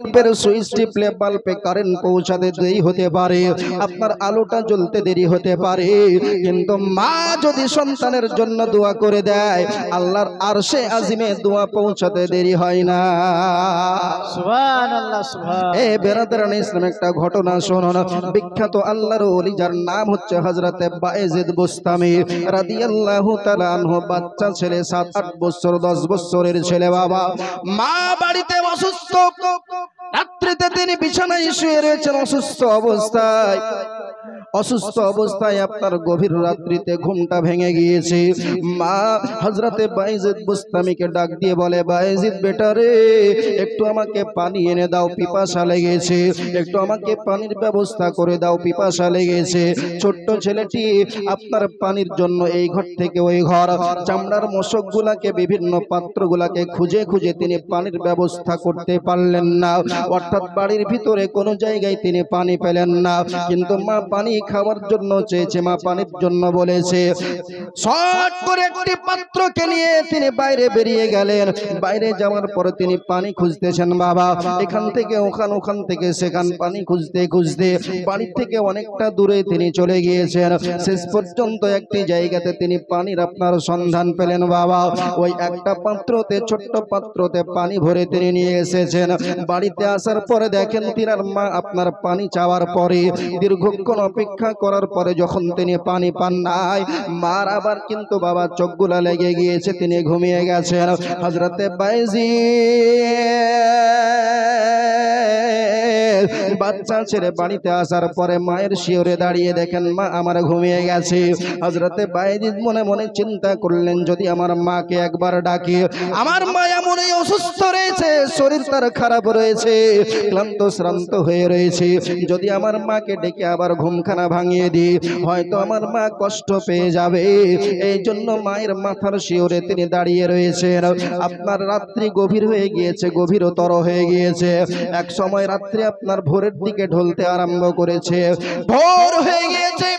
বাল্বের সুইচ টিপলে বাল্বে কারেন্ট পৌঁছাতে দেরি হতে পারে, আপনার আলোটা জ্বলতে দেরি হতে পারে, কিন্তু মা যদি সন্তানের জন্য দোয়া করে দেয় আল্লাহর আরশে আজিমে দোয়া পৌঁছাতে দেরি হয় না। সুবহানাল্লাহ সুবহানাল্লাহ। এ বেরাদারান ইসলাম একটা ঘটনা শুনুন। বিখ্যাত আল্লাহর ওলি যার নাম হচ্ছে হযরতে বায়েজিদ বুস্তামি রাদিয়াল্লাহু তাআলা আনহু, বাচ্চা ছেলে 7-8 বছর 10 বছরের ছেলে বাবা, মা বাড়িতে অসুস্থ, রাত্রিতে তিনি বিছানায় শুয়ে রয়েছেন অসুস্থ অবস্থায় আপনার গভীর রাত্রিতে ঘুমটা ভেঙে গিয়েছে। মা হযরতে বায়েজিদ বুস্তামিকে ডাক দিয়ে বলে, বায়েজিদ বেটা রে, একটু আমাকে পানি এনে দাও, পিপাসা লেগেছে, একটু আমাকে পানির ব্যবস্থা করে দাও, পিপাসা লেগেছে। ছোট্ট ছেলেটি আপনার পানির জন্য এই ঘর থেকে ওই ঘর, চামড়ার মশকগুলাকে, বিভিন্ন পাত্রগুলাকে খুঁজে খুঁজে তিনি পানির ব্যবস্থা করতে পারলেন না, অর্থাৎ বাড়ির ভিতরে কোনো জায়গায় তিনি পানি পেলেন না। কিন্তু মা পানি খাওয়ার জন্য চেয়েছে, মা পানির জন্য বলেছে। শর্ট করে একটি পাত্রকে নিয়ে তিনি বাইরে বেরিয়ে গেলেন। বাইরে যাওয়ার পরে তিনি পানি খুঁজতেছেন বাবা, এখান থেকে ওখান, ওখান থেকে সেখান, পানি খুঁজতে খুঁজতে বাড়ি থেকে অনেকটা দূরে তিনি চলে গিয়েছেন। শেষ পর্যন্ত একটি জায়গাতে তিনি পানির আপনার সন্ধান পেলেন বাবা। ওই একটা পাত্রতে, ছোট্ট পাত্রতে পানি ভরে তিনি নিয়ে এসেছেন। বাড়িতে আসার পরে দেখেন তিনার মা আপনার পানি চাওয়ার পরে, দীর্ঘক্ষণ অপেক্ষা করার পরে যখন তিনি পানি পান নাই, মার আবার কিন্তু বাবা চোখগুলা লেগে গিয়েছে, তিনি ঘুমিয়ে গেছেন। হযরতে বায়েজিদ বাচ্চা ছেড়ে বাড়িতে আসার পরে মায়ের শিয়রে দাঁড়িয়ে দেখেন মা আমার ঘুমিয়ে গেছে। হযরতে বায়েজিদ মনে মনে চিন্তা করলেন, যদি আমার মাকে একবার ডাকি, আমার মা এমনই অসুস্থ রয়েছে, শরীর তার খারাপ রয়েছে, ক্লান্ত শ্রান্ত হয়ে রয়েছে, যদি আমার মাকে ডেকে আবার ঘুমখানা ভাঙিয়ে দিই, হয়তো আমার মা কষ্ট পেয়ে যাবে। এই জন্য মায়ের মাথার শিওরে তিনি দাঁড়িয়ে রয়েছেন। আপনার রাত্রি গভীর হয়ে গিয়েছে, গভীরতর হয়ে গিয়েছে। এক সময় রাত্রি আপনার ভোরের দিকে ঢলতে আরম্ভ করেছে, ভোর হয়ে গিয়েছে।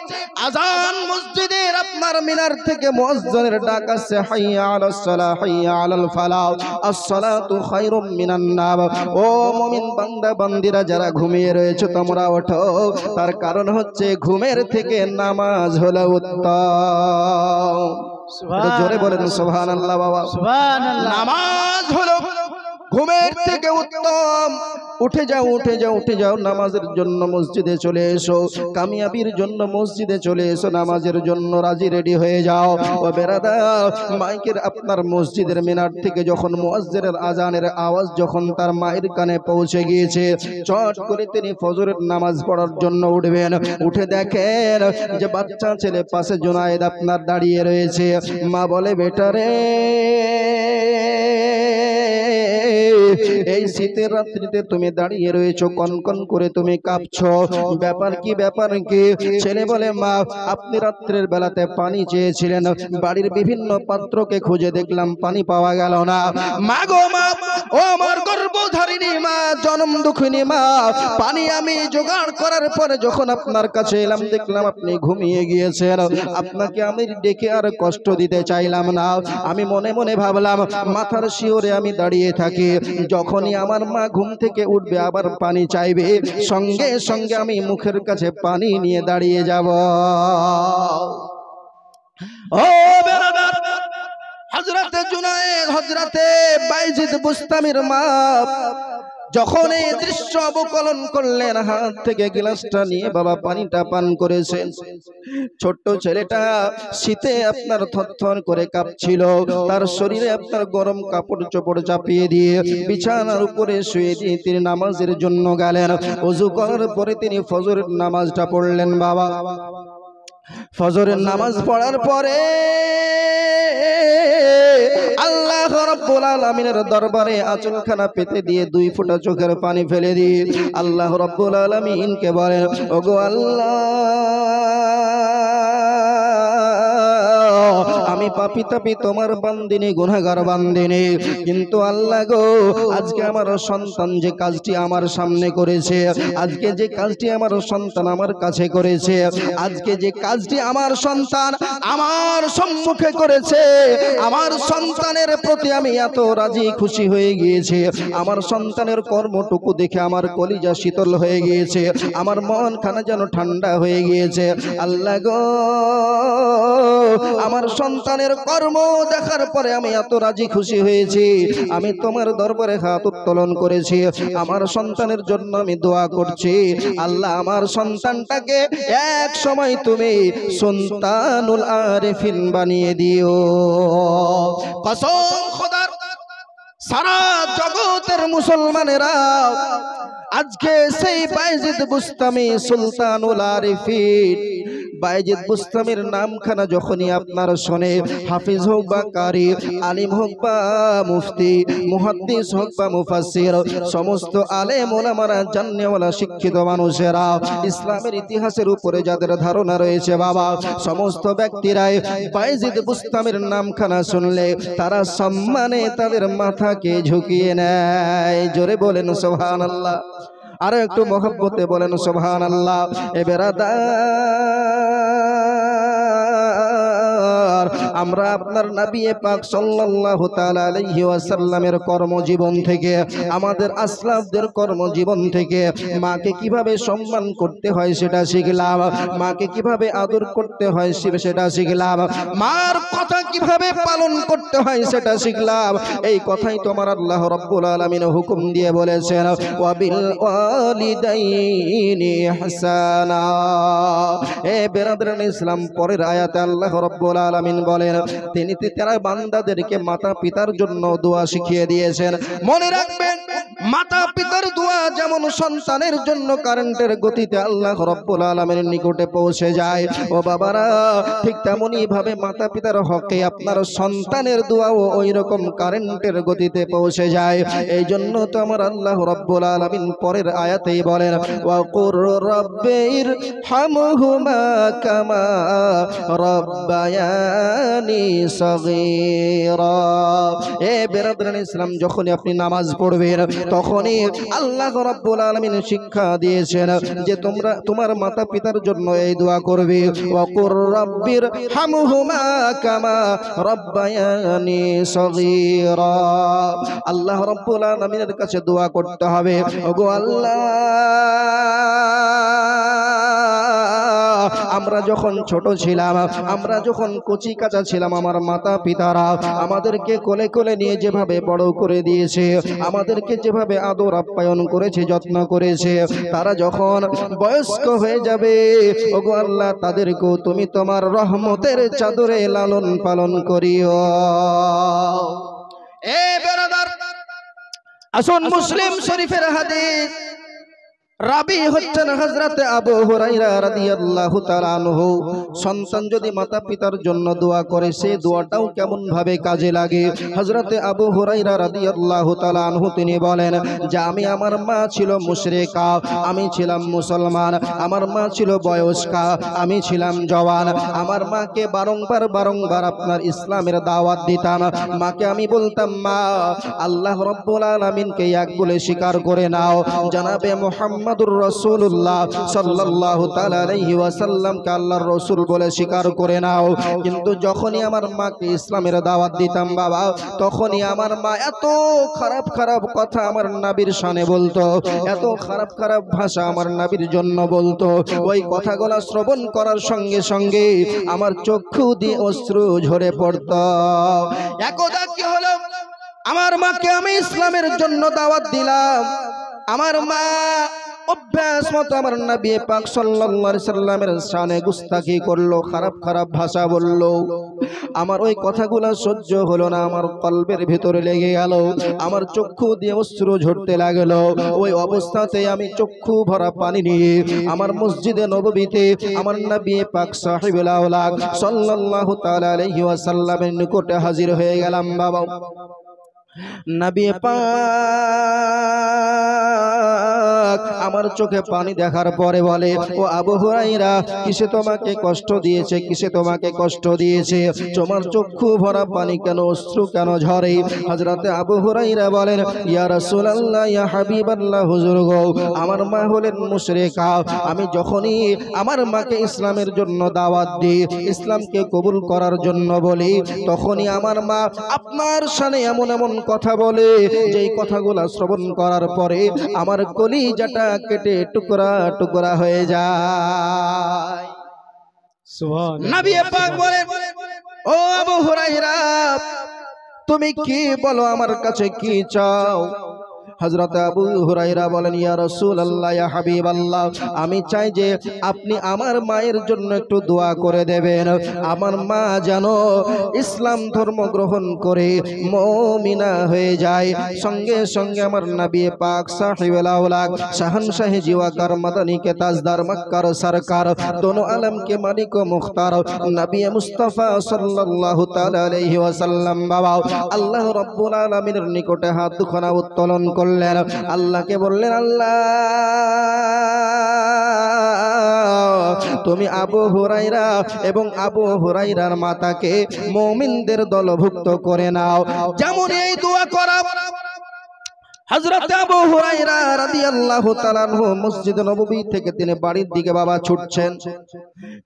আজান মসজিদের আপনার মিনার থেকে মুয়াজ্জিনের ডাক আসছে, হাইয়া আলাস সালাহ, হাইয়া আলাল ফালাহ, আসসালাতু খায়রুম মিনান নাম। ও মুমিন বান্দা বান্দিরা যারা ঘুমিয়ে রয়েছে তোমরা ওঠো, তার কারণ হচ্ছে ঘুমের থেকে নামাজ হলো উত্তম। জোরে বলেন সুবহানাল্লাহ বাবা। সুবহানাল্লাহ। নামাজ হলো ঘুমের থেকে উত্তম। উঠে যাও, উঠে যাও, উঠে যাও, নামাজের জন্য মসজিদে চলে এসো, কামিয়াবির জন্য মসজিদে চলে এসো, নামাজের জন্য রাজি রেডি হয়ে যাও। ও বেরাদার, মাইকের আপনার মসজিদের মিনার থেকে যখন মুয়াজ্জিনের আজানের আওয়াজ যখন তার মায়ের কানে পৌঁছে গিয়েছে, চট করে তিনি ফজরের নামাজ পড়ার জন্য উঠবেন। উঠে দেখেন যে বাচ্চা ছেলে পাশে জুনায়েদ আপনার দাঁড়িয়ে রয়েছে। মা বলে, বেটারে, এই শীতের রাত্রিতে তুমি দাঁড়িয়ে রয়েছো, কনকন করে তুমি কাঁপছো, ব্যাপার কি, ব্যাপার কি? ছেলে বলে, মা আপনি রাত্রের বেলাতে পানি চেয়েছিলেন, বাড়ির বিভিন্ন পাত্রকে খুঁজে দেখলাম, পানি পাওয়া গেল না। মা গো মা, ও আমার গর্ভধারিণী মা, জনম দুঃখিনী মা, পানি আমি জোগাড় করার পরে যখন আপনার কাছে এলাম দেখলাম আপনি ঘুমিয়ে গিয়েছেন। আপনাকে আমি ডেকে আর কষ্ট দিতে চাইলাম না। আমি মনে মনে ভাবলাম মাথার শিওরে আমি দাঁড়িয়ে থাকি, যখনই আমার মা ঘুম থেকে উঠবে আবার পানি চাইবে, সঙ্গে সঙ্গে আমি মুখের কাছে পানি নিয়ে দাঁড়িয়ে যাব। ও বেরাদার, হযরতে জুনায়েদ, হযরতে বায়েজিদ বুস্তামির মা যখন এই দৃশ্য অবকলন করলেন, হাত থেকে গ্লাসটা নিয়ে বাবা পানিটা পান করেছেন। ছোট্ট ছেলেটা শীতে আপনার থরথর করে কাঁপছিল, তার শরীরে আপনার গরম কাপড় চোপড় চাপিয়ে দিয়ে বিছানার উপরে শুয়ে দিয়ে তিনি নামাজের জন্য গেলেন। ওযু করার পরে তিনি ফজরের নামাজটা পড়লেন বাবা। ফজরের নামাজ পড়ার পরে আল্লাহ রাব্বুল আলামিনের দরবারে আঁচলখানা পেতে দিয়ে 2 ফোঁটা চোখের পানি ফেলে দিয়ে আল্লাহ রাব্বুল আলামিনকে বলেন, ওগো আল্লাহ, আমি পাপী তাপী তোমার বান্দিনী গুনাহগার বান্দিনী, কিন্তু আল্লাহ গো আজকে আমার সন্তান যে কাজটি আমার সামনে করেছে, আজকে যে কাজটি আমার সন্তান আমার কাছে করেছে, আজকে যে কাজটি আমার সন্তান আমার সম্মুখে করেছে, আমার সন্তানের প্রতি আমি এত রাজি খুশি হয়ে গিয়েছি, আমার সন্তানের কর্মটুকু দেখে আমার কলিজা শীতল হয়ে গিয়েছে, আমার মন খানা যেন ঠান্ডা হয়ে গিয়েছে। আল্লাহ গো আমার সন্তানের কর্ম দেখার পরে আমি এত রাজি খুশি হয়েছি, আমি তোমার দরবারে হাত উত্তোলন করেছি, আমার সন্তানের জন্য আমি দোয়া করছি। আল্লাহ আমার সন্তানটাকে এক সময় তুমি সুলতানুল আরিফিন বানিয়ে দিও। কসম খোদার, সারা জগতের মুসলমানেরা আজকে সেই বায়েজিদ বুস্তামি সুলতানুল আরিফিন, বায়েজিদ বুস্তামির নামখানা যখনই আপনার শোনে, হাফিজ হোক বা কারি, আলিম হোক বা মুফতি, মুহাদ্দিস হোক বা মুফাসসির, সমস্ত আলেম ওলামারা, জান্নেওয়ালা শিক্ষিত মানুষেরা, ইসলামের ইতিহাসের উপরে যাদের ধারণা রয়েছে বাবা, সমস্ত ব্যক্তিরাই বায়েজিদ বুস্তামির নামখানা শুনলে তারা সম্মানে তাদের মাথাকে ঝুঁকিয়ে নেয়। জোরে বলেন সুবহানাল্লাহ, আরো একটু মহব্বতে বলেন সুবহানাল্লাহ। এ বেরাদার, আমরা আপনার নবী পাক সাল্লাল্লাহু তাআলা আলাইহি ওয়াসাল্লামের কর্মজীবন থেকে, আমাদের আসলাফদের কর্মজীবন থেকে মাকে কিভাবে সম্মান করতে হয় সেটা শিখলাম, মাকে কিভাবে আদর করতে হয় সেটা শিখলাম, মার কথা কিভাবে পালন করতে হয় সেটা শিখলাম। এই কথাই তো আমার আল্লাহ রাব্বুল আলামিন হুকুম দিয়ে বলেছেন, ওয়াবিল ওয়ালিদাইনি ইহসানা। এ বেরাদরান ইসলাম, পরের আয়াতে আল্লাহ রাব্বুল আলামিন বলেন তিনি তারা বান্দাদেরকে মাতা পিতার জন্য দোয়া শিখিয়ে দিয়েছেন। মনে রাখবেন, মাতা পিতার দোয়া যেমন সন্তানের জন্য কারেন্টের গতিতে আল্লাহ রাব্বুল আলামিনের নিকটে পৌঁছে যায়, ও বাবারা ঠিক তেমনি ভাবে মাতা পিতার হকে আপনার সন্তানের দোয়াও ওই রকম কারেন্টের গতিতে পৌঁছে যায়। এই জন্য তো আমার আল্লাহ রাব্বুল আলামিন পরের আয়াতেই বলেন, ওয়া কুর রাব্বির হামহুমা কামা রাব্বায়ানি সগীরা। এ বেরাদরান ইসলাম, যখনই আপনি নামাজ পড়বেন তখনই আল্লাহ রাব্বুল আলামিন শিক্ষা দিয়েছেন যে তোমরা তোমার মাতা পিতার জন্য এই দোয়া করবে, ওয়া কুর রাব্বির হামহুমা কামা রাব্বায়ানি সগীরা। আল্লাহ রাব্বুল আলামিনের কাছে দোয়া করতে হবে, ওগো আল্লাহ, আমরা যখন ছোট ছিলাম, আমরা যখন কচি কাঁচা ছিলাম, আমার মাতা পিতারা আমাদেরকে কোলে কোলে নিয়ে যেভাবে বড় করে দিয়েছে, আমাদেরকে যেভাবে আদর আপ্যায়ন করেছে, যত্ন করেছে, তারা যখন বয়স্ক হয়ে যাবে, ওগো আল্লাহ, তাদেরকেও তুমি তোমার রহমতের চাদরে লালন পালন করিও। এ বেরাদার, আসুন মুসলিম শরীফের হাদিস, রাবি হচ্ছেন হযরতে আবু হুরায়রা রাদিয়াল্লাহু তাআলা আনহু। সন্তান যদি মাতা পিতার জন্য দোয়া করে, সেই দোয়াটাও কেমন ভাবে কাজে লাগে। হযরতে আবু হুরায়রা রাদিয়াল্লাহু তাআলা আনহু তিনি বলেন যে আমি, আমার মা ছিল মুশরিকা, আমি ছিলাম মুসলমান, আমার মা ছিল বয়স্কা, আমি ছিলাম জওয়ান, আমার মাকে বারংবার আপনার ইসলামের দাওয়াত দিতাম। মাকে আমি বলতাম, মা, আল্লাহ রাব্বুল আলামিনকে এক বলে স্বীকার করে নাও, জনাবে মুহাম্মদ রাসূলুল্লাহ সাল্লাল্লাহু তাআলা আলাইহি ওয়াসাল্লামকে আল্লাহর রাসূল বলে স্বীকার করে নাও। কিন্তু যখনই আমার মাকে ইসলামের দাওয়াত দিতাম বাবা, তখনই আমার মা এত খারাপ খারাপ কথা আমার নবীর শানে বলতো, এত খারাপ খারাপ ভাষা আমার নবীর জন্য বলতো। ওই কথাগুলো শ্রবণ করার সঙ্গে সঙ্গে আমার চক্ষু দিয়ে অশ্রু ঝরে পড়তো। একদা কি হলো, আমার মাকে আমি ইসলামের জন্য দাওয়াত দিলাম, আমার মা অভ্যাস মতো আমার নবী পাক সাল্লাল্লাহু আলাইহি সাল্লামের শানে গুস্তাখি করলো, খারাপ খারাপ ভাষা বললো। আমার ওই কথাগুলো সহ্য হলো না, আমার কলবের ভিতরে লেগে গেল, আমার চক্ষু দিয়ে অশ্রু ঝরতে লাগলো। ওই অবস্থাতে আমি চক্ষু ভরা পানি নিয়ে আমার মসজিদে নববীতে আমার নবী পাক সাহিবুল আওলাদ সাল্লাল্লাহু তাআলা আলাইহি ওয়াসাল্লামের নিকটে হাজির হয়ে গেলাম বাবা। নবী পাক আমার চোখে পানি দেখার পরে বলে, ও আবু হুরায়রা, কিসে তোমাকে কষ্ট দিয়েছে, কিসে তোমাকে কষ্ট দিয়েছে, তোমার চক্ষু ভরা পানি কেন, অশ্রু কেন ঝরে? হযরতে আবু হুরায়রা বলেন, ইয়া রাসূলুল্লাহ, ইয়া হাবিবাল্লাহ, হুজুর গো, আমার মা হলেন মুশরিকা। আমি যখনই আমার মাকে ইসলামের জন্য দাওয়াত দিই, ইসলামকে কবুল করার জন্য বলি, তখনই আমার মা আপনার শানে এমন এমন কথা বলে, যেই কথাগুলো শ্রবণ করার পরে আমার কলিজাটা কেটে টুকরা টুকরা হয়ে যায়। নবী পাক বলেন, ও আবু হুরায়রা, তুমি কি বলো, আমার কাছে কি চাও? হযরত আবু হুরায়রা বলেন, ইয়া রাসূলুল্লাহ, ইয়া হাবিবাল্লাহ, আমি চাই যে আপনি আমার মায়ের জন্য একটু দোয়া করে দেবেন, আমার মা যেন ইসলাম ধর্ম গ্রহণ করে মুমিনা হয়ে যায়। সঙ্গে সঙ্গে আমার নবী পাক সাহিবুল আওলাদ শাহনशाह জিওয়াকার মাদানী কে তাজদার মক্কার সরকার দোনো আলম के मालिक ও মুখতার নবী মুস্তাফা সাল্লাল্লাহু তাআলা আলাইহি ওয়াসাল্লাম বাবা আল্লাহ রাব্বুল আলামিনের নিকটে হাত দুখানা উত্তোলন করলেন। আল্লাহকে বললেন, আল্লাহ, তুমি আবু হুরায়রা এবং আবু হুরায়রার মাতাকে মুমিনদের দলভুক্ত করে নাও। যেমন এই দোয়া করা হযরত আবু হুরায়রা রাদিয়াল্লাহু তাআলা আনহু মসজিদ নববী থেকে তিনি বাড়ির দিকে বাবা ছুটছেন।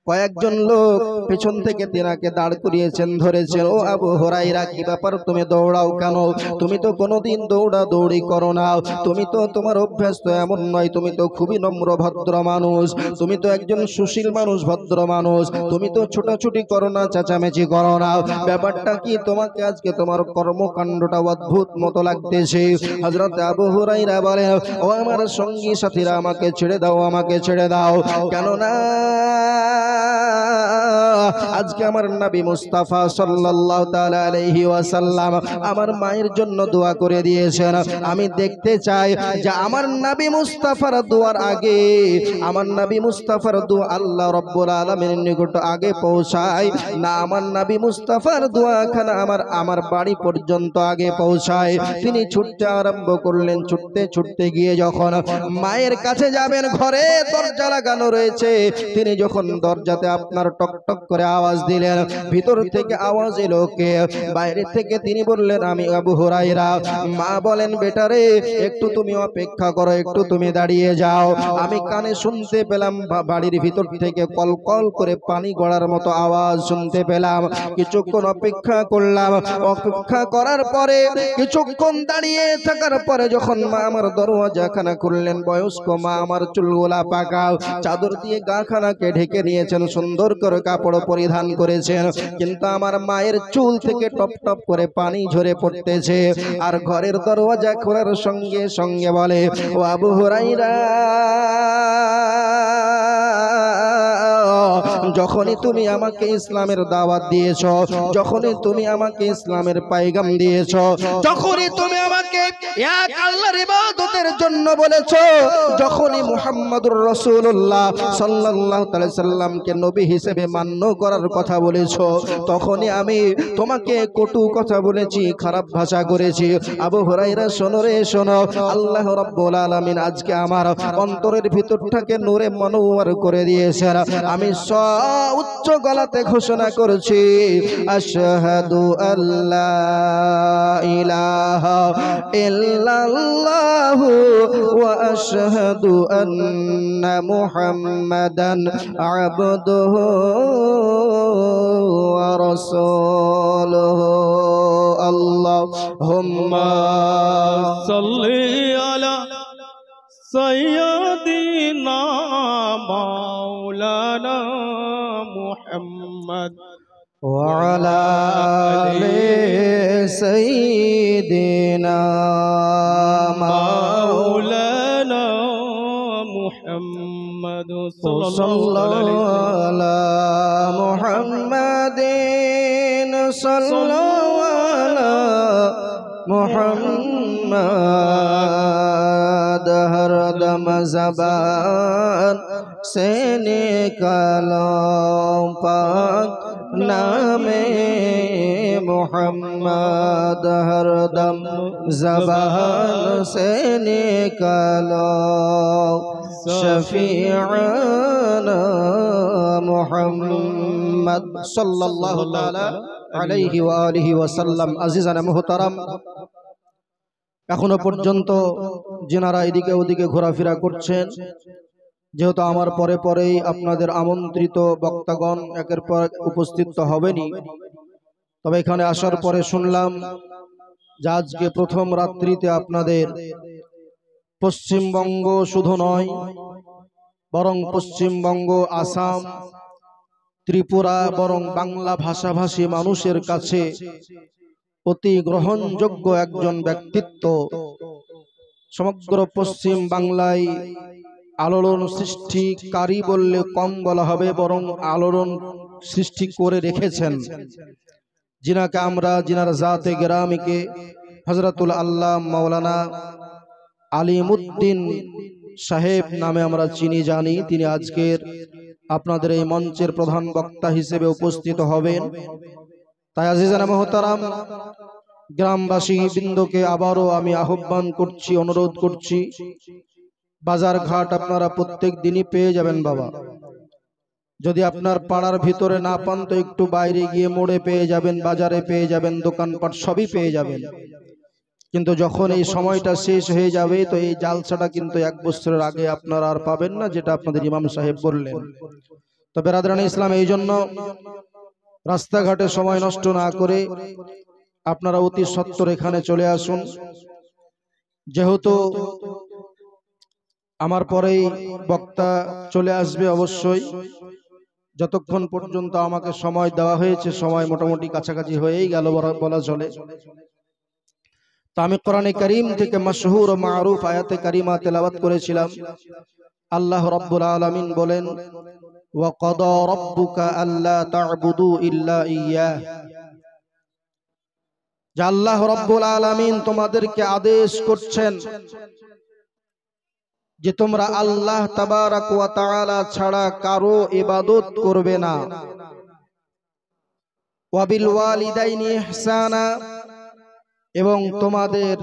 কয়েকজন লোক পেছন থেকে তিনাকে দাঁড় করিয়েছেন, ধরেছেন, ও আবু হুরায়রা, কি ব্যাপার, তুমি দৌড়াও কেন? তুমি তো কোনোদিন দৌড়াদৌড়ি করো না, তুমি তো, তোমার অভ্যাস তো এমন নয়, তুমি তো খুবই নম্র ভদ্র মানুষ, তুমি তো একজন সুশীল মানুষ, ভদ্র মানুষ, তুমি তো ছোটাছুটি করো না, চেঁচামেচি করো না, ব্যাপারটা কি? তোমাকে আজকে তোমার কর্মকাণ্ডটা অদ্ভুত মতো লাগতেছে। হযরত আবু হুরায়রা বলেন, ও আমার সঙ্গী সাথীরা, আমাকে ছেড়ে দাও, আমাকে ছেড়ে দাও, কেননা আজকে আমার নবী মুস্তাফা সাল্লাল্লাহু তাআলা আলাইহি ওয়াসাল্লাম আমার মায়ের জন্য দোয়া করে দিয়েছেন। আমি দেখতে চাই যে আমার নবী মুস্তাফার দোয়ার আগে, আমার নবী মুস্তাফার দোয়া আল্লাহ রাব্বুল আলামিনের নিকট আগে পৌঁছায় না, আমার নবী মুস্তাফার দোয়াখানা আমার বাড়ি পর্যন্ত আগে পৌঁছায়। তিনি ছুটতে আরম্ভ করলেন। ছুটতে ছুটতে গিয়ে যখন মায়ের কাছে যাবেন, ঘরে দরজা লাগানো রয়েছে, তিনি যখন দরজাতে আপনার টক টক করে আওয়াজ দিলেন, ভিতর থেকে আওয়াজ এলো কে? বাইরে থেকে তিনি বললেন, আমি আবু হুরায়রা। মা বলেন, বেটারে, একটু তুমি অপেক্ষা করো, একটু তুমি দাঁড়িয়ে যাও। আমি কানে শুনতে পেলাম বাড়ির ভিতর থেকে কল কল করে পানি গড়ার মতো আওয়াজ শুনতে পেলাম। কিছুক্ষণ অপেক্ষা করলাম। অপেক্ষা করার পরে কিছুক্ষণ দাঁড়িয়ে থাকার পরে যখন মা আমার দরওয়াজাখানা খুললেন, বয়স্ক মা আমার চুলগুলা পাকা, চাদর দিয়ে গাখানাকে ঢেকে নিয়েছেন, সুন্দর করে কাপড় পরিধান করেছেন, কিন্তু আমার মায়ের চুল থেকে টপ টপ করে পানি ঝরে পড়তেছে। আর ঘরের দরওয়াজা খোলার সঙ্গে সঙ্গে বলে, ও আবু হুরায়রা, যখনই তুমি আমাকে ইসলামের দাওয়াত দিয়েছ, যখনই তুমি আমাকে ইসলামের পায়গাম দিয়েছ, যখনই তুমি আমাকে এক আল্লাহর ইবাদতের জন্য বলেছো, যখনই মুহাম্মদুর রাসূলুল্লাহ সাল্লাল্লাহু আলাইহি সাল্লামকে নবী হিসেবে মান্য করার কথা বলেছো, তখনই আমি তোমাকে কটু কথা বলেছি, খারাপ ভাষা করেছি। আবু হুরায়রা, শোনো রে, শোনো, আল্লাহ রাব্বুল আলামিন আজকে আমার অন্তরের ভিতরটাকে নূরে মনোয়ার করে দিয়েছেন। আমি উচ্চ গলাতে ঘোষণা করছি, আশহাদু আল্লা ইলাহা ইল্লাল্লাহু ওয়া আশহাদু আন্না মুহাম্মাদান আবদুহু ওয়া রাসূলুহু। আল্লাহুম্মা সাল্লি আলা সাইয়্যিদিনা মাওলানা মুহাম্মদ ওয়া আলা আলি সাইয়্যিদিনা মাওলানা মুহাম্মদ সাল্লাল্লাহু আলা মুহাম্মাদিন সাল্লাল্লাহু আলা মুহাম্মদ। হরদম জবান से निकालो पाक नामे मोहम्मद हरदम ज़बान से निकालो शफीअना मोहम्मद सल्लल्लाहु ताला अलैहि व आलिहि वसल्लम। अज़ीज़ान मुहतरम, এখনো পর্যন্ত যিনারা এদিকে ওদিকে ঘোরাফেরা করছেন, যেহেতু আমার পরে পরেই আপনাদের আমন্ত্রিত বক্তাগণ একের পর উপস্থিত তো হবেনই, তবে এখানে আসার পরে শুনলাম যে আজকে প্রথম রাত্রিতে আপনাদের পশ্চিমবঙ্গ শুধু নয়, বরং পশ্চিমবঙ্গ, আসাম, ত্রিপুরা, বরং বাংলা ভাষাভাষী মানুষের কাছে অতি গ্রহণযোগ্য একজন ব্যক্তিত্ব, সমগ্র পশ্চিম বাংলায় আলোড়ন সৃষ্টিকারী বললে কম বলা হবে, বরং আলোড়ন সৃষ্টি করে রেখেছেন, যিনাকে আমরা যিনার জাতে গ্রামীকে হযরতুল আল্লাহ মাওলানা আলিমউদ্দিন সাহেব নামে আমরা চিনি জানি। তিনি আজকের আপনাদের এই মঞ্চের প্রধান বক্তা হিসেবে উপস্থিত হবেন। তাই আজিজানা মুহতারাম, গ্রামবাসী বৃন্দকে আবারও আমি আহ্বান করছি, অনুরোধ করছি, বাজার ঘাট আপনারা প্রত্যেক দিনই পেয়ে যাবেন বাবা। যদি আপনার পাড়ার ভিতরে না পান তো একটু বাইরে গিয়ে মোড়ে পেয়ে যাবেন, বাজারে পেয়ে যাবেন, দোকানপাট সবই পেয়ে যাবেন। কিন্তু যখন এই সময়টা শেষ হয়ে যাবে তো এই জালসাটা কিন্তু 1 বছরের আগে আপনারা আর পাবেন না, যেটা আপনাদের ইমাম সাহেব বললেন। তো বেরাদরানে ইসলাম, এই জন্য রাস্তাঘাটে সময় নষ্ট না করে আপনারা অতি সত্বর এখানে চলে আসুন। যেহেতু আমার পরেই বক্তা চলে আসবে অবশ্যই, যতক্ষণ পর্যন্ত আমাকে সময় দেওয়া হয়েছে সময় মোটামুটি কাছাকাছি হয়েই গেল বলা চলে। তো আমি কোরআনে কারীম থেকে মাশহুর ও মারুফ আয়াতে কারিমা তেলাওয়াত করেছিলাম। আল্লাহ রাব্বুল আলামিন বলেন, ওয়া ক্বাদা রাব্বুকা আল্লা তা'বুদু ইল্লা ইয়্যাহ। যে আল্লাহ রাব্বুল আলামিন তোমাদেরকে আদেশ করছেন যে তোমরা আল্লাহ তাবারাক ওয়া তাআলা ছাড়া কারো ইবাদত করবে না। ওয়া বিল ওয়ালিদাইনি ইহসানা, এবং তোমাদের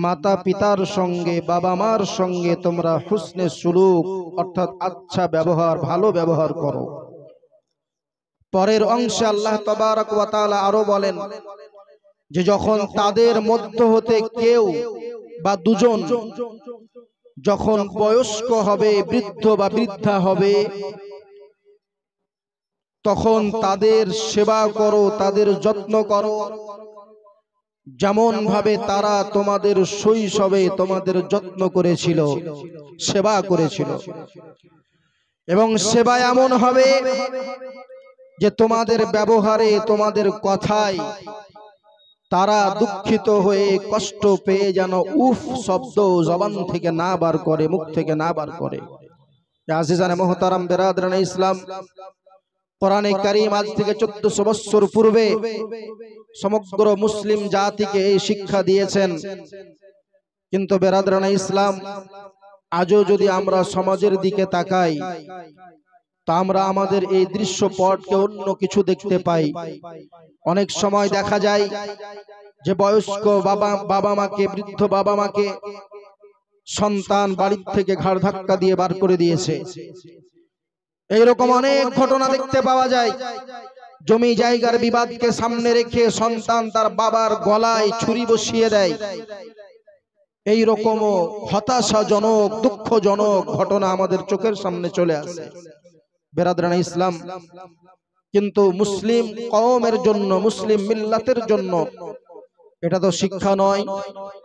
মাতা পিতার সঙ্গে, বাবা মার সঙ্গে তোমরা হুসনে সুলুক অর্থাৎ আচ্ছা ব্যবহার, ভালো ব্যবহার করো। পরের অংশে আল্লাহ তাবারাক ওয়া তাআলা আরো বলেন যে যখন তাদের মধ্য হতে কেউ বা দুজন যখন বয়স্ক হবে, বৃদ্ধ বা বৃদ্ধা হবে, তখন তাদের সেবা করো, তাদের যত্ন করো, যেমন ভাবে তারা তোমাদের শৈশবে তোমাদের যত্ন করেছিল, সেবা করেছিল। এবং সেবা এমন হবে যে তোমাদের ব্যবহারে, তোমাদের কথায় তারা দুঃখিত হয়ে কষ্ট পেয়ে যেন উফ শব্দ জবান থেকে না বার করে, মুখ থেকে না বার করে। আজিজানে মুহতারাম, বেরাদরানে ইসলাম, কোরআনে কারীম আজ থেকে 1400 বছর পূর্বে সমগ্র মুসলিম জাতিকে এই শিক্ষা দিয়েছেন। কিন্তু বেরাদরানে ইসলাম, আজও যদি আমরা সমাজের দিকে তাকাই তা আমরা আমাদের এই দৃশ্যপটকে অন্য কিছু দেখতে পাই। অনেক সময় দেখা যায় যে বয়স্ক বাবা মাকে, বৃদ্ধ বাবা মাকে সন্তান বাড়ির থেকে ঘাড় ধাক্কা দিয়ে বার করে দিয়েছে। এইরকম অনেক ঘটনা দেখতে পাওয়া যায়। জমি জায়গার বিবাদকে সামনে রেখে সন্তান তার বাবার গলায় ছুরি বসিয়ে দেয়। এইরকম হতাশাজনক, দুঃখজনক ঘটনা আমাদের চোখের সামনে চলে আসে। বেরাদরানে ইসলাম, কিন্তু মুসলিম কওমের জন্য, মুসলিম মিল্লাতের জন্য এটা তো শিক্ষা নয়,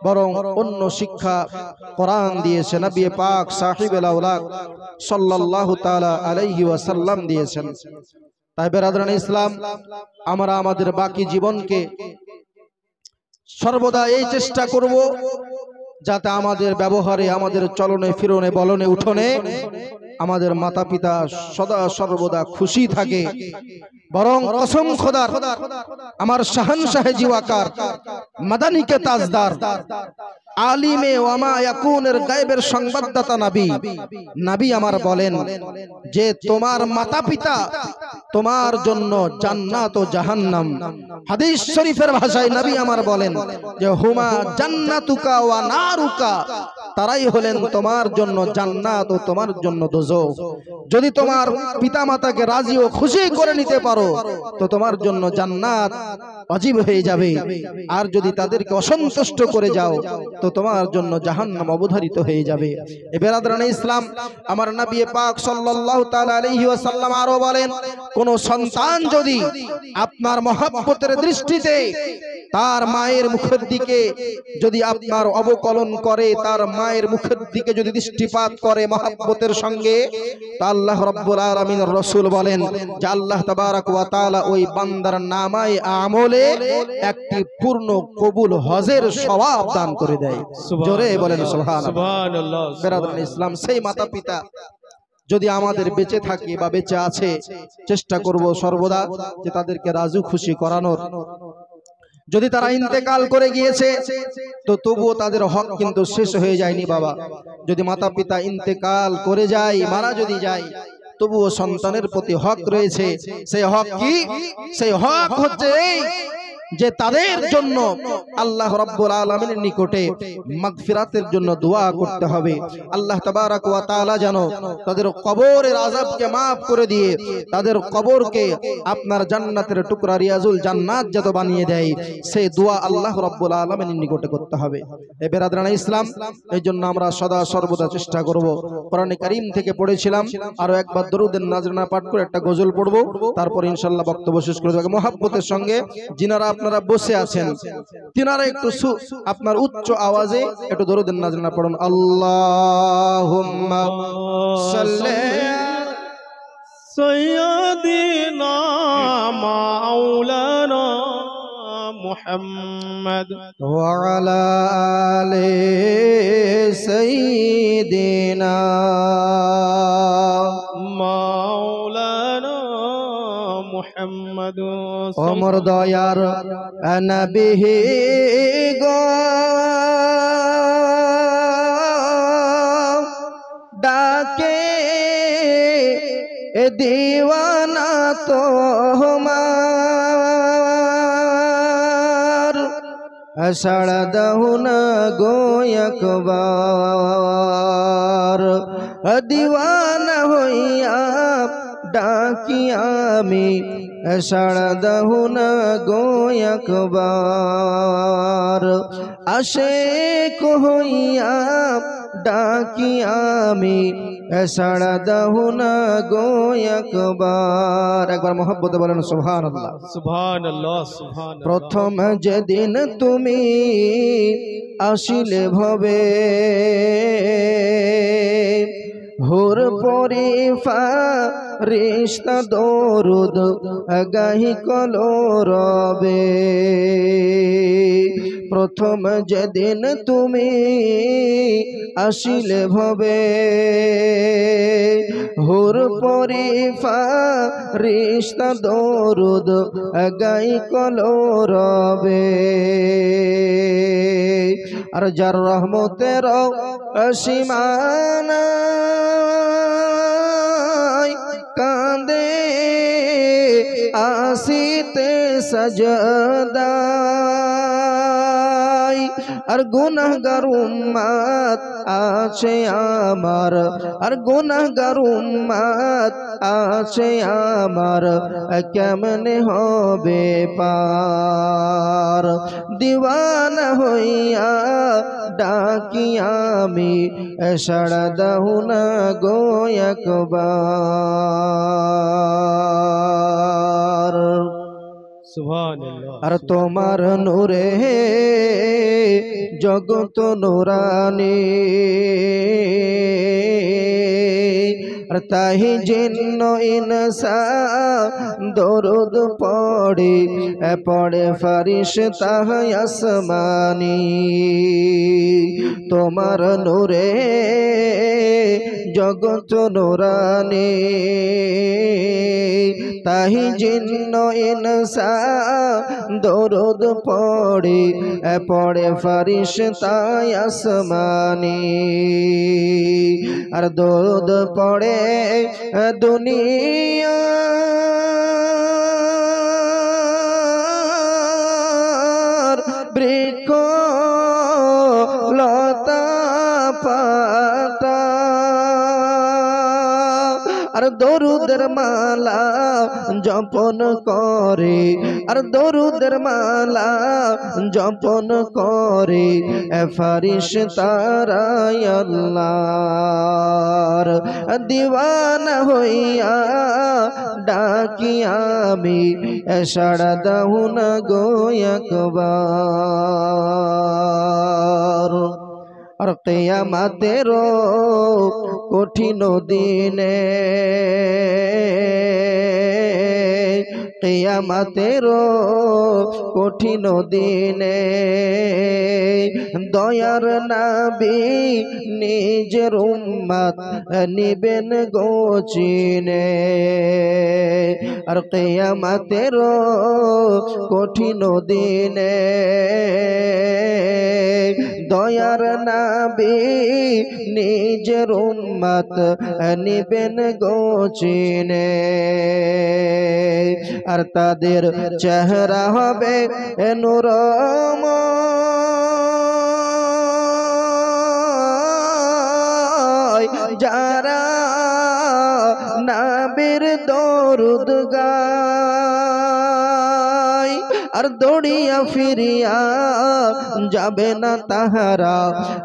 বরং অন্য শিক্ষা কোরআন দিয়েছে, নবী পাক সাহিবুল আওলাদ সাল্লাল্লাহু তাআলা আলাইহি ওয়াসাল্লাম দিয়েছেন। তাই বেরাদরানে ইসলাম, আমরা আমাদের বাকি জীবনকে সর্বদা এই চেষ্টা করব যাতে আমাদের ব্যবহারে, আমাদের চলনে ফিরনে, বলনে উঠনে আমাদের মাতা পিতা সদা সর্বদা খুশি থাকে। বরং কসম খোদার, আমার শাহানশাহে জিওয়াকার, মাদানী কে তাজদার আলিমে ওয়ামা ইয়াকুনের গায়বের সংবাদদাতা নবী। নবী আমার বলেন যে তোমার মাতা-পিতা তোমার জন্য জান্নাত ও জাহান্নাম। হাদিস শরীফের ভাষায় নবী আমার বলেন যে হুমা জান্নাতুকা ওয়া নারুকা, তারাই হলেন তোমার জন্য জান্নাত ও তোমার জন্য দোজখ। যদি তোমার পিতামাতাকে রাজি ও খুশি করে নিতে পারো তো তোমার জন্য জান্নাত ওয়াজিব হয়ে যাবে, আর যদি তাদেরকে অসন্তুষ্ট করে যাও তো তোমার জন্য জাহান্নাম অবধারিত হয়ে যাবে। এ বেরাদরানে ইসলাম, আমার নবী পাক সাল্লাল্লাহু তাআলা আলাইহি ওয়াসাল্লাম আরো বলেন, কোন সন্তান যদি আপনার মহব্বতের দৃষ্টিতে তার মায়ের মুখের দিকে যদি আপনার অবকলন করে, তার মায়ের মুখের দিকে যদি দৃষ্টিপাত করে মহব্বতের সঙ্গে, তা আল্লাহ রাব্বুল আলামিনের রাসূল বলেন যে আল্লাহ তাবারক ওয়া তাআলা ওই বান্দার নামায়ে আমলে একটি পূর্ণ কবুল হজের সওয়াব দান করে দেয়। জোরে বলেন সুবহানাল্লাহ। বেরাদরান ইসলাম, সেই মাতা পিতা যদি আমাদের বেঁচে থাকে বা বেঁচে আছে, চেষ্টা করব সর্বদা যে তাদেরকে রাজু খুশি করানোর। যদি তারা ইন্তেকাল করে গিয়েছে তো তবুও তাদের হক কিন্তু শেষ হয়ে যায়নি বাবা। যদি মাতা পিতা ইন্তেকাল করে যায়, মারা যদি যায়, তবুও সন্তানের প্রতি হক রয়েছে। সেই হক কি? সেই হক হচ্ছে এই যে তাদের জন্য আল্লাহ রাব্বুল আলামিনের নিকটে মাগফিরাতের জন্য দোয়া করতে হবে। আল্লাহ তাবারক ওয়া তাআলা যেন তাদের কবরের আযাবকে maaf করে দিয়ে তাদের কবরকে আপনার জান্নাতের টুকরা রিয়াজুল জান্নাত যত বানিয়ে দেয়, সেই দোয়া আল্লাহ রাব্বুল আলামিনের নিকটে করতে হবে। এ বেরাদরানে ইসলাম, এই জন্য আমরা সদা সর্বদা চেষ্টা করব। কোরআনে কারীম থেকে পড়েছিলাম, আরো একবার দরুদের নাজরানা পাঠ করে একটা গজল পড়ব, তারপর ইনশাআল্লাহ বক্তব্য শেষ করে দেব। মুহাব্বতের সঙ্গে যিনারা আপনারা বসে আছেন তিনারা একটু আপনার উচ্চ আওয়াজে একটু দরুদের নাজরানা পড়ুন। আল্লাহুম্মা সাল্লি সাইয়্যিদিনা মাওলানা মুহাম্মদ ওয়া আলা আলি সাইয়্যিদিনা মাওলানা মুহাম্মদ। ওমর দয়ার নবী গো ডাকে দিওয়ানা তোমার, সাড়া দাও না গো একবার, দিওয়ানা হইয়া ডাকি আমি, সাড়া দাও না গো একবার, আশিক হইয়া ডাকি আমি, সাড়া দাও না গো একবার। একবার মোহাব্বতে বলেন সুবহানাল্লাহ সুবহানাল্লাহ সুবহানাল্লাহ। প্রথম যেদিন তুমি আসিলে ভবে, হুর পরিফা রিশতা দরুদ গাহি কলরবে, প্রথম যেদিন তুমি আসিলে ভবে, হুর পরিফা রিশতা দরুদ গাহি কলরবে, আর যার রহমতের সীমানা কাঁদে আসিতে সাজদায়, আর গুনাহগার উম্মত আছে আমার, আর গুনাহগার উম্মত আছে আমার, কেমনে হবে পার, দিওয়ানা হইয়া ডাকি আমি, সাড়া দাও না গো একবার। সুবহানাল্লাহ। আর তোমার নূরে জগত নুরানি, আর তাহি জিন্ন ইনসান দরুদ পড়ে, পড়ে ফারিশতা আসমানি, তোমার নূরে জগত নুরানি তাহি জিন্ন ইনসা দরুদ পড়ে পড়ে ফরিশতা আসমানি আর দরুদ পড়ে দুনিয়া বৃক্ষ লতা পাতা আর দরুদের মালা জপন করে আর দরুদের মালা জপন করে ফরিশতারা আল্লাহর দিওয়ানা হইয়া ডাকি আমি সাড়া দাও না গো একবার আর কিয়ামতের কঠিন দিনে কিয়ামতের কঠিন দিনে দয়ার নবী নিজের উম্মত নিবেন গোচিনে আর কিয়ামতের কঠিন দিনে দয়ার নবী নিজের উম্মত নিবেন গোচিনে আর তাদের চেহারা হবে নূরময় যারা নবীর দরুদ গায় আর দৌড়িয়া ফিরিয়া যাবে না তাহারা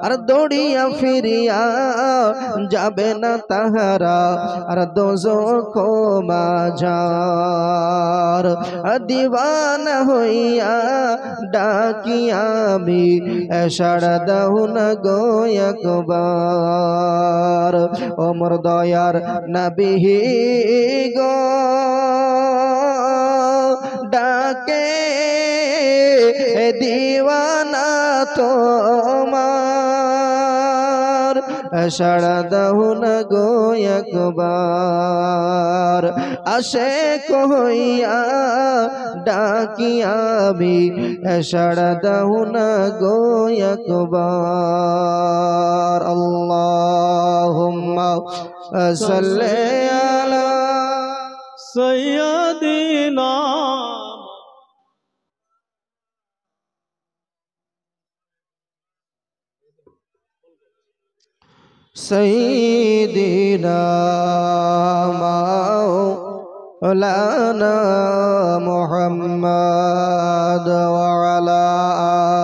আর দৌড়িয়া ফিরিয়া যাবে না তাহারা আর দোজখ মাঝার দিওয়ানা হইয়া ডাকি আমি সাড়া দাও না গো একবার ওমর দয়ার নবী গো ডাকে দিওয়ানা তোমার সাড়া দাও না গো একবার আশিক হইয়া ডাকি আমি সাড়া দাও না গো একবার আল্লাহুম্মা সাল্লি আলা سيدنا سيدنا مولانا محمد وعلى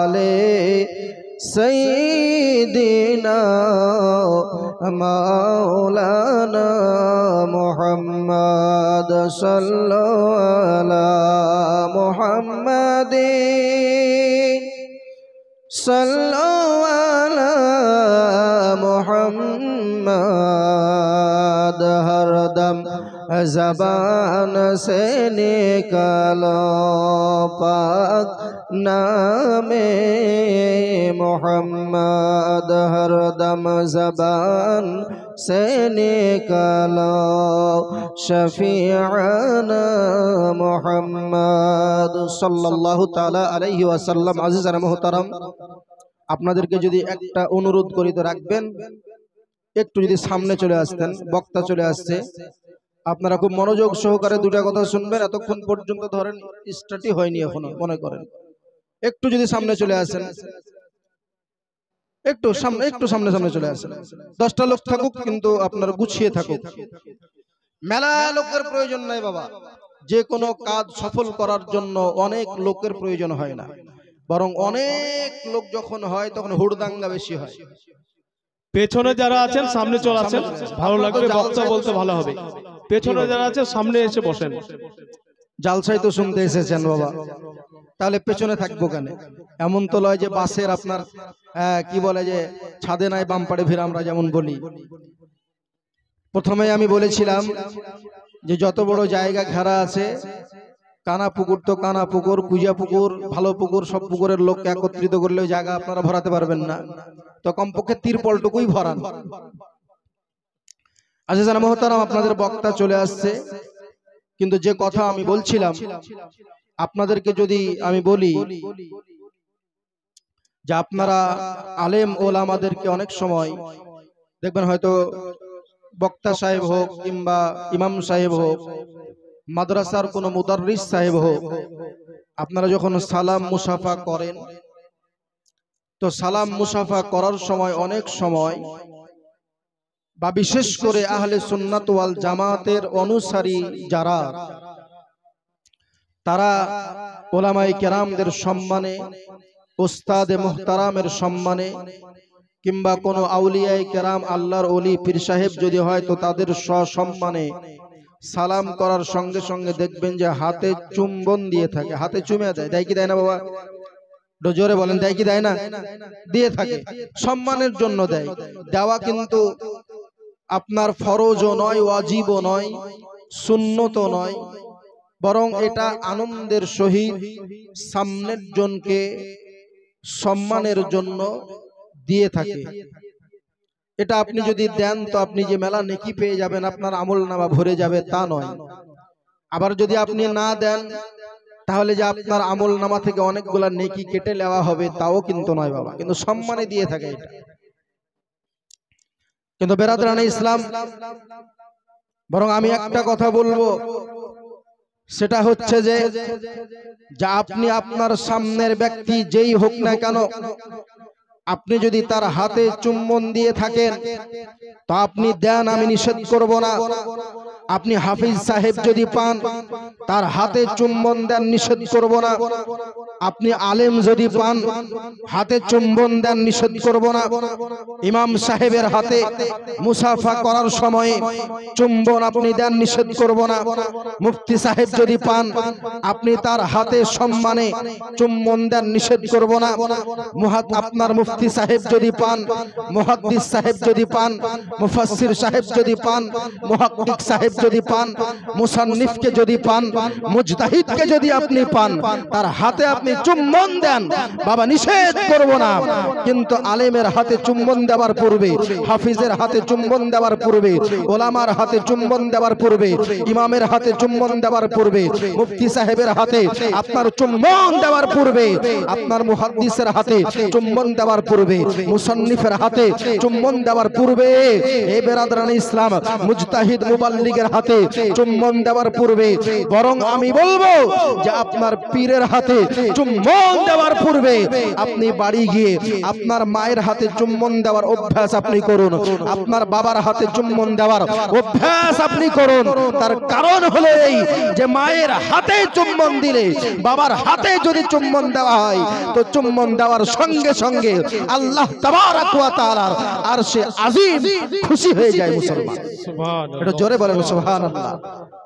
آله سيدنا مولانا محمد صلوا على محمد صلوا على محمد ہر دم زبان سے نکالو پاک نام محمد ہر دم زبان سے نکالو شفیعنا محمد صلی اللہ تعالی علیہ وسلم عزیزانا محترم আপনাদেরকে যদি একটা অনুরোধ করি তো রাখবেন একটু যদি সামনে চলে আসতেন বক্তা চলে আসছে আপনারা খুব মনোযোগ সহকারে দুটো কথা শুনবেন এতক্ষণ পর্যন্ত ধরেন স্টার্টই হয়নি এখনো মনে করেন একটু যদি সামনে চলে আসেন একটু সামনে চলে আসেন 10টা লোক থাকুক কিন্তু আপনারা গুছিয়ে থাকুক মেলা লোকের প্রয়োজন নাই বাবা যে কোনো কাজ সফল করার জন্য অনেক লোকের প্রয়োজন হয় না বরং অনেক লোক যখন হয় তখন হুড়দাঙ্গা বেশি হয় পেছনে যারা আছেন সামনে চলে আসেন ভালো লাগবে বক্তা বলতে ভালো হবে পেছনে যারা আছে সামনে এসে বসেন জালসাই তো শুনতে এসেছেন বাবা তাহলে পেছনে থাকবো কেন এমন তো লয় যে বাসের আপনার কি বলে যে ছাদে নাই বাম পাড়ে ভিড় আমরা যেমন বলি প্রথমে আমি বলেছিলাম যে যত বড় জায়গা ঘেরা আছে কানা পুকুর তো কানা পুকুর কুজা পুকুর ভালো পুকুর সব পুকুরের লোককে একত্রিত করলে ওই জায়গা আপনারা ভরাতে পারবেন না তো কমপক্ষে তিরপলটুকুই ভরান আজিজানা মুহতারাম, আপনাদের বক্তা চলে আসছে, কিন্তু যে কথা আমি বলছিলাম আপনাদেরকে যদি আমি বলি যে আপনারা আলেম ওলামাদেরকে অনেক সময় দেখবেন, হয়তো বক্তা সাহেব হোক কিংবা ইমাম সাহেব হোক, মাদ্রাসার কোনো মুদাররিস সাহেব হোক, আপনারা যখন সালাম মুসাফা করেন, তো সালাম মুসাফা করার সময় অনেক সময় বা বিশেষ করে আহলে সুন্নাত ওয়াল জামাতের অনুসারী যারা, তারা ওলামায়ে কেরামদের সম্মানে, উস্তাদে মুহতারামের সম্মানে, কিংবা কোনো আউলিয়ায়ে কেরাম, আল্লাহর ওলি পীর সাহেব যদি হয়, তো তাদের সসম্মানে সালাম করার সঙ্গে সঙ্গে দেখবেন যে হাতে চুম্বন দিয়ে থাকে, হাতে চুমে দেয়। দেয় কি দেয় না বাবা? জোরে বলেন, দেয় কি দেয় না? দিয়ে থাকে, সম্মানের জন্য দেয়। দেওয়া কিন্তু আপনার ফরজও নয়, ওয়াজিবও নয়, সুন্নতও নয়, বরং এটা আনন্দের সহিত সামনের জনকে সম্মানের জন্য দিয়ে থাকে। এটা আপনি যদি দেন তো আপনি যে মেলা নেকি পেয়ে যাবেন, আপনার আমলনামা ভরে যাবে, তা নয়। আবার যদি আপনি না দেন তাহলে যে আপনার আমলনামা থেকে অনেকগুলা নেকি কেটে নেওয়া হবে, তাও কিন্তু নয় বাবা, কিন্তু সম্মানে দিয়ে থাকে এটা। কিন্তু বেরাদরানে ইসলাম, বরং আমি একটা কথা বলবো, সেটা হচ্ছে যে আপনি আপনার সামনের ব্যক্তি যেই হোক না কেন, আপনি যদি তার হাতে চুম্বন দিয়ে থাকেন তো আপনি দেন, আমি নিষেধ করব না। আপনি হাফিজ সাহেব যদি পান, তার হাতে চুম্বন দেন, নিষেধ করব না। আপনি আলেম যদি পান, হাতে চুম্বন দেন, নিষেধ করব না। ইমাম সাহেবের হাতে মুসাফা করার সময় চুম্বন আপনি দেন, নিষেধ করব না। মুফতি সাহেব যদি পান, আপনি তার হাতে সম্মানে চুম্বন দেন, নিষেধ করব না। আপনার মুফতি সাহেব যদি পান, মুহাদ্দিস সাহেব যদি পান, মুফাসসির সাহেব যদি পান, মুহাক্কিক সাহেব যদি পান, মুসান্নিফকে যদি পান, মুজতাহিদকে যদি আপনি পান, তার হাতে আপনি চুম্বন দেন, বাবা নিষেধ করব না। কিন্তু আলেমের হাতে চুম্বন দেওয়ার পূর্বে, হাফিজের হাতে চুম্বন দেওয়ার পূর্বে, ওলামার হাতে চুম্বন দেওয়ার পূর্বে, ইমামের হাতে চুম্বন দেওয়ার পূর্বে, মুফতি সাহেবের হাতে আপনার চুম্বন দেওয়ার পূর্বে, আপনার মুহাদ্দিসের হাতে চুম্বন দেওয়ার পূর্বে, মুসান্নিফের হাতে চুম্বন দেওয়ার পূর্বে, এ বেরাদরানে ইসলাম, মুজতাহিদ মুবাল্লিগের হাতে চুম্বন দেওয়ার পূর্বে, বরং আমি বলবো যে আপনার পীরের হাতে চুম্বন দেওয়ার পূর্বে আপনি বাড়ি গিয়ে আপনার মায়ের হাতে চুম্বন দেওয়ার অভ্যাস আপনি করুন, আপনার বাবার হাতে চুম্বন দেওয়ার অভ্যাস আপনি করুন। তার কারণ হলো এই যে মায়ের হাতে চুম্বন দিলে, বাবার হাতে যদি চুম্বন দেওয়া হয়, তো চুম্বন দেওয়ার সঙ্গে সঙ্গে আল্লাহ তাবারাক ওয়া তাআলার আরশে আজিম খুশি হয়ে যায়। মুসলমান সুবহানাল্লাহ, এটা জোরে বলেন সুবহানাল্লাহ।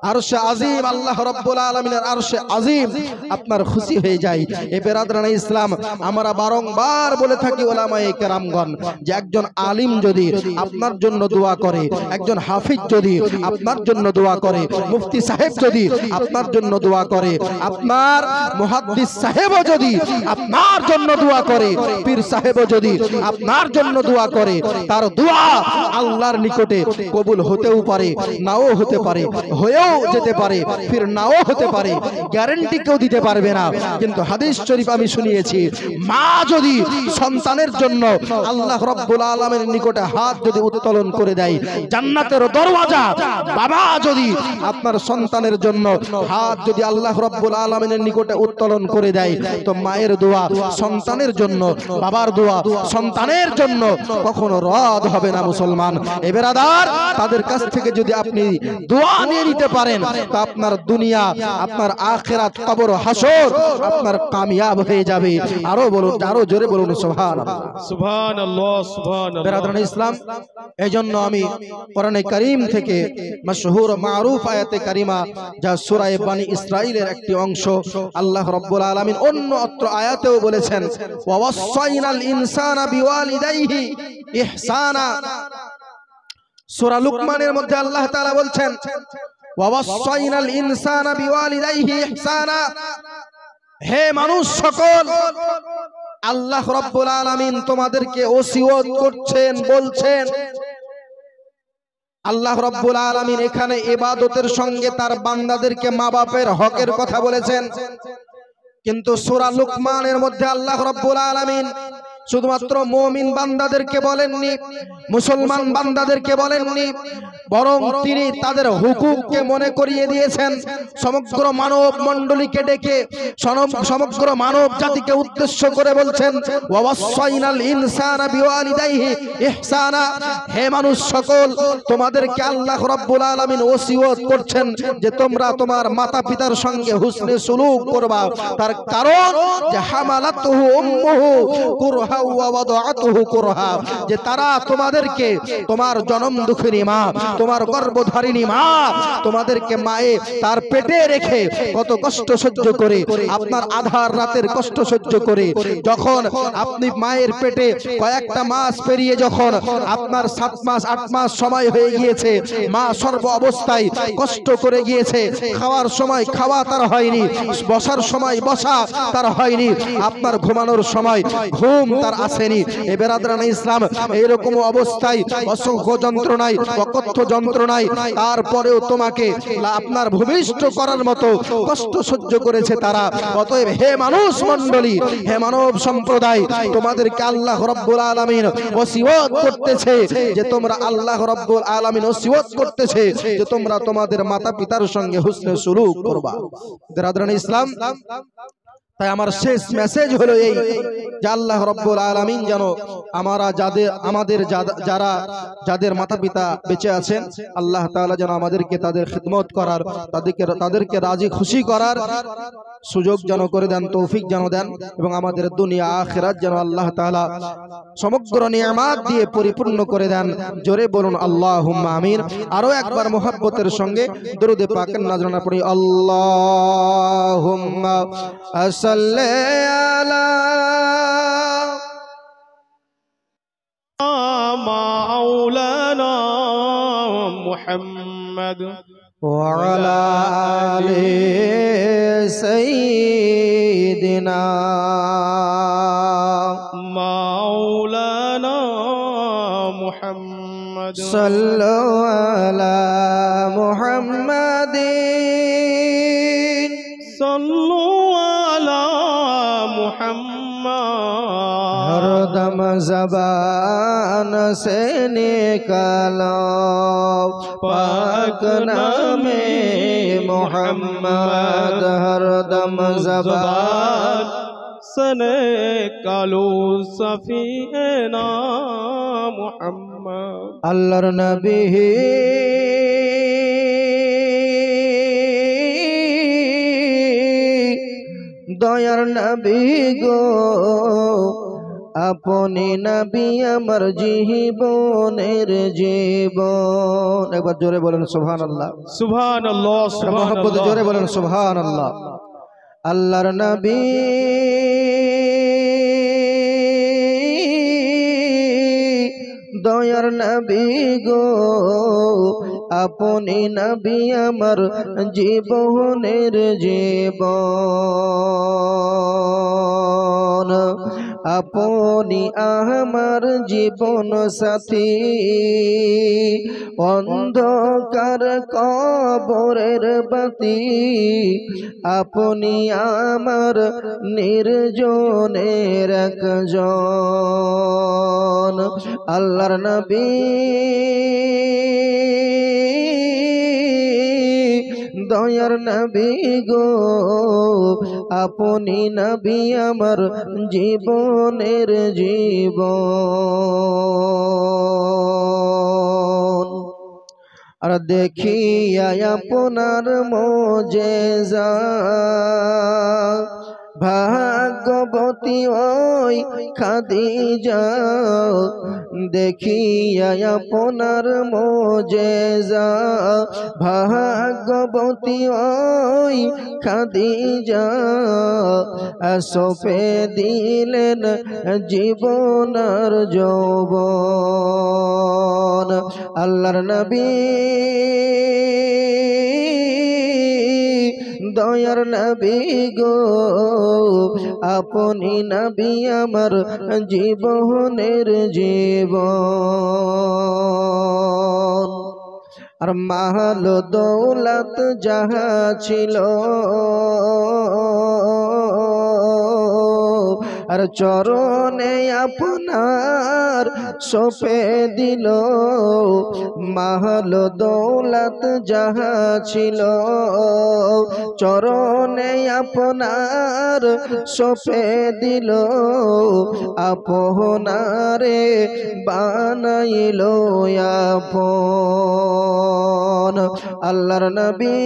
আরশে আজিম, আল্লাহ রাব্বুল আলামিনের আরশে আজিম আপনার খুশি হয়ে যায়। এ বেরাদরানে ইসলাম, আমরা বারংবার বলে থাকি ওলামায়ে কেরামগণ, যে একজন আলিম যদি আপনার জন্য দোয়া করে, একজন হাফিজ যদি আপনার জন্য দোয়া করে, মুফতি সাহেব যদি আপনার জন্য দোয়া করে, আপনার মুহাদ্দিস সাহেবও যদি আপনার জন্য দোয়া করে, পীর সাহেবও যদি আপনার জন্য দোয়া করে, তার দোয়া আল্লাহর নিকটে কবুল হতেও পারে, নাও হতে পারে, হয়েও যেতে পারে, ফির নাও হতে পারে, গ্যারান্টি কেউ দিতে পারবে না। কিন্তু হাদিস শরীফ আমি শুনিয়েছি, মা যদি সন্তানের জন্য আল্লাহ রাব্বুল আলামিনের নিকটে হাত যদি উত্তোলন করে দেয়, জান্নাতের দরওয়াজা, বাবা যদি আপনার সন্তানের জন্য হাত যদি আল্লাহ রাব্বুল আলামিনের নিকটে উত্তোলন করে দেয়, তো মায়ের দোয়া সন্তানের জন্য, বাবার দোয়া সন্তানের জন্য কখনো রদ হবে না। মুসলমান এ বেরাদার, তাদের কাছ থেকে যদি আপনি দোয়া নিয়ে নিতে পারেন, তো আপনার দুনিয়া, আপনার আখিরাত, কবর, হাসর আপনার কামিয়াব হয়ে যাবে। আরো বলুন, আরো জোরে বলুন সুবহানাল্লাহ, সুবহানাল্লাহ, সুবহানাল্লাহ। বেরাদরানে ইসলাম, এইজন্য আমি কোরআনে কারীম থেকে মাশহুর মারুফ আয়াতে কারিমা, যা সূরা বনী ইসরাঈলের একটি অংশ, আল্লাহ রাব্বুল আলামিন অন্য অত্র আয়াতেও বলেছেন, ওয়া ওয়াসাইনাল ইনসানা বিওয়ালিদাইহি ইহসানা। সূরা লুকমানের মধ্যে আল্লাহ তাআলা বলছেন, ওয়া ওয়াসাইনাল ইনসানা বিওয়ালিদাইহি ইহসানা। হে মানুষ সকল, আল্লাহ রাব্বুল আলামিন তোমাদেরকে ওসিয়ত করছেন, বলছেন, আল্লাহ রাব্বুল আলামিন এখানে ইবাদতের সঙ্গে তার বান্দাদেরকে মা বাপের হকের কথা বলেছেন, কিন্তু সূরা লুকমানের মধ্যে আল্লাহ রাব্বুল আলামিন শুধুমাত্র মুমিন বান্দাদেরকে বলেননি, মুসলমান বান্দাদেরকে বলেননি, বরং তিনি তাদের হুকুককে মনে করিয়ে দিয়েছেন। সমগ্র মানব মণ্ডলীকে ডেকে সমগ্র মানব জাতিকে উদ্দেশ্য করে বলছেন, ওয়াসাইনাল ইনসানা বিওয়ালিদাইহি ইহসানা। হে মানুষ সকল, তোমাদেরকে আল্লাহ রাব্বুল আলামিন ওসিয়ত করছেন যে তোমরা তোমার মাতা পিতার সঙ্গে হুসনে সুলুক করবা। তার কারণ যে হামালাতুহু উম্মুহু কুরহা ওয়া ওয়াদাআতুহু কুরহা, যে তারা তোমাদেরকে, তোমার জনম দুঃখিনী মা, তোমার গর্ভধারিণী মা, তোমাদেরকে মায়ে তার পেটে রেখে কত কষ্ট সহ্য করে, আপনার আধার রাতের কষ্ট সহ্য করে, যখন আপনি মায়ের পেটে কয়েকটা মাস পেরিয়ে যখন আপনার 7 মাস 8 মাস সময় হয়ে গিয়েছে, মা সর্ব অবস্থায় কষ্ট করে গিয়েছে, খাওয়ার সময় খাওয়া তার হয়নি, বসার সময় বসা তার হয়নি, আপনার ঘুমানোর সময় ঘুম তার আসেনি। এ বেরাদরানে ইসলাম, এইরকম অবস্থায় অসংখ্য যন্ত্রণায়, অকথ্য যন্ত্রণায়, তারপরেও তোমাকে আপনার ভূমিষ্ঠ করার মতো কষ্ট সহ্য করেছে তারা। অতএব হে মানুষ মণ্ডলী, হে মানব সম্প্রদায়, তোমাদেরকে আল্লাহ রাব্বুল আলামিন ওসিয়ত করতেছে যে তোমরা, আল্লাহ রাব্বুল আলামিন ওসিয়ত করতেছে যে তোমরা তোমাদের মাতা পিতার সঙ্গে হুসনে সুলুক করবা। বেরাদরানে ইসলাম, তাই আমার শেষ মেসেজ হলো এই যে আল্লাহ রাব্বুল আলামিন যেন আমাদের যাদের মাতা পিতা বেঁচে আছেন, আল্লাহ তাআলা যেন আমাদেরকে তাদের খিদমত করার, তাদেরকে রাজি খুশি করার সুযোগ যেন করে দেন, তৌফিক যেন দেন, এবং আমাদের দুনিয়া আখিরাত যেন আল্লাহ তাআলা সমগ্র নিয়ামত দিয়ে পরিপূর্ণ করে দেন। জোরে বলুন আল্লাহুম্মা আমিন। আরো একবার মুহাব্বতের সঙ্গে দরুদে পাকের নাজরানা পড়ি। আল্লাহুম্মা সাল্লি আলা মাওলানা মুহাম্মদ ওয়া আলা আলি সাইয়্যিদিনা মাওলানা মুহাম্মদ সাল্লু আলা মুহাম্মাদিন সাল্লু আলা মুহাম্মদ। হরদম ज़बान से निकालो पाक नामे मोहम्मद, हरदम ज़बान सने कालो सफीना मुहम्मद। अल्लाहर नबी দয়ার নবী গো, আপনি নবী আমার জীবনের জীবন। একবার জোরে বলেন সুবহানাল্লাহ, সুবহানাল্লাহ, মহব্বত জোরে বলেন সুবহানাল্লাহ। আল্লাহর নবী দয়ার নবী গো, আপনি নবী আমার জীবনের জীবন, আপনি আমার জীবন সাথী, অন্ধকার কবরের বাতি, আপনি আমার নির্জনের একজন। আল্লাহর নবী দয়ার নবী গো, আপনি নবী আমার জীবনের জীবন। আর দেখিয়া আপনার মোজেজা, ভাগ্যবতী ওই খাদিজা, দেখিয়া আপনার মোজেজা, ভাগ্যবতী ওই খাদিজা, সপে দিলেন জীবনার যৌবন। আল্লাহর নবী দয়ার নবী গো, আপনি নবী আমার জীবনের জীবন। আর মাল দৌলত যাহা ছিল আর চরণে আপনার সপে দিল, মাল দৌলত যাহা ছিল চরণে আপনার সপে দিল, আপনারে বানাইল আপন। আল্লাহর নবী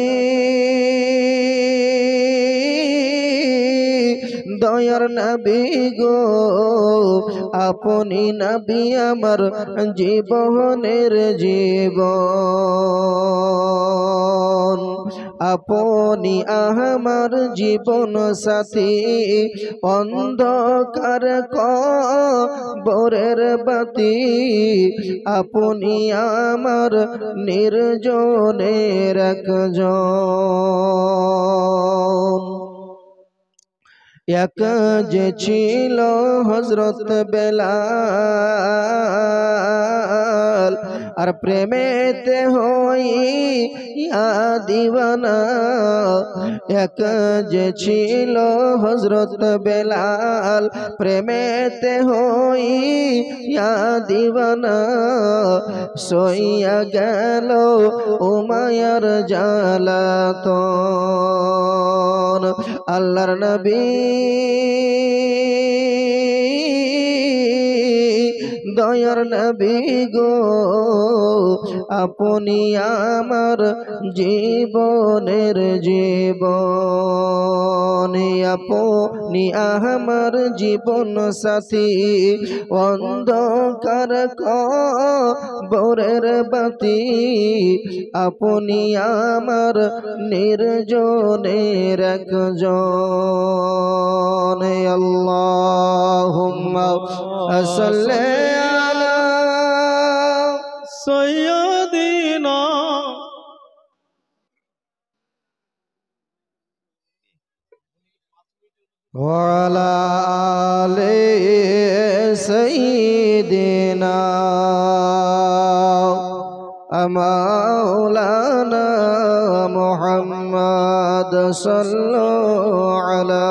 দয়ার নবী গো, আপনি নবী আমার জীবনের জীবন, আপনি আমার জীবন সাথী, অন্ধকার কবরের বাতি, আপনি আমার নির্জনের একজন। এক যে ছিল হযরত বেলাল, আর প্রেমেতে হইয়া দিওয়ানা, এক যে ছিল হযরত বেলাল, প্রেমেতে হইয়া দিওয়ানা, সইয়া গেল উমায়ার জ্বালাতন। আল্লাহর নবী দয়ার নবী গো, আপনি আমার জীবনের জীবন, আপনি আমার জীবন সাথী, অন্ধকার কবরের বাতি, আপনি আমার নির্জনের একজন। আল্লাহুম্মা সাল্লি আলা সাইয়্যিদিনা ওয়া আলা আলি সাইয়্যিদিনা মাওলানা মুহাম্মদ সাল্লাল্লাহু আলা।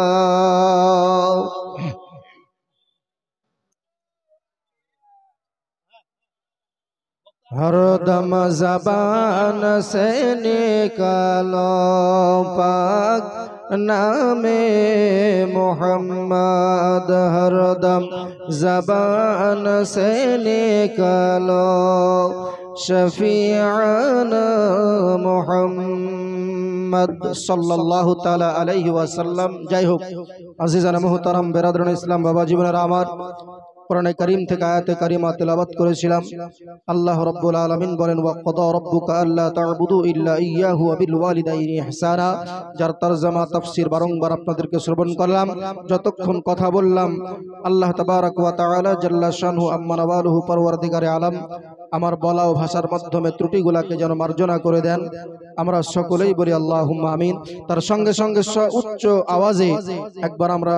हरदम ज़बान से निकालो पाक नामे मोहम्मद, हरदम ज़बान से निकालो शफीअना मोहम्मद सल्लल्लाहु ताला अलैहि वसल्लम। जय हो अज़ीज़ाना मुहतरम बिरादरान इस्लाम बाबा जीवनेरा आमार কোরআনে কারীম থেকে আয়াতে কারিমা তেলাওয়াত করেছিলাম। আল্লাহ রাব্বুল আলামিন বলেন, ওয়া ক্বাদা রাব্বুকা আল্লা তা'বুদু ইল্লা ইয়্যাহু ওয়া বিল ওয়ালিদাইনি ইহসানা, যার তরজমা তাফসীর বারংবার আপনাদেরকে শ্রবণ করলাম। যতক্ষণ কথা বললাম, আল্লাহ তাবারাক ওয়া তাআলা জাল্লা শানহু আম্মা নাওয়ালুহু পরওয়ারদিগারে আলম আমার বলা ও ভাষার মাধ্যমে ত্রুটিগুলোকে যেন মার্জনা করে দেন। আমরা সকলেই বলি আল্লাহুম্মা আমিন। তার সঙ্গে সঙ্গে উচ্চ আওয়াজে একবার আমরা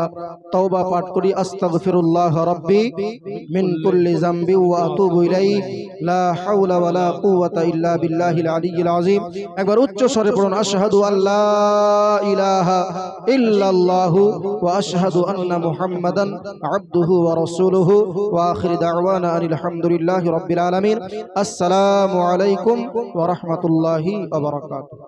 তওবা পাঠ করি, আস্তাগফিরুল্লাহ রাব্বি মিন কুল্লি যামবি ওয়া আতুবু ইলাইহি লা হাওলা ওয়ালা কুওয়াতা ইল্লা বিল্লাহিল আলিয়্যিল আযীম। একবার উচ্চ স্বরে পড়ুন, আশহাদু আল্লা ইলাহা ইল্লাল্লাহু ওয়া আশহাদু আন্না মুহাম্মাদান আবদুহু ওয়া রাসূলুহু ওয়া আখির দাওয়ানা আনিল হামদুলিল্লাহি রাব্বিল আলামিন। আসসালামু আলাইকুম ওয়া রাহমাতুল্লাহি ওয়া বারাকাতুহু।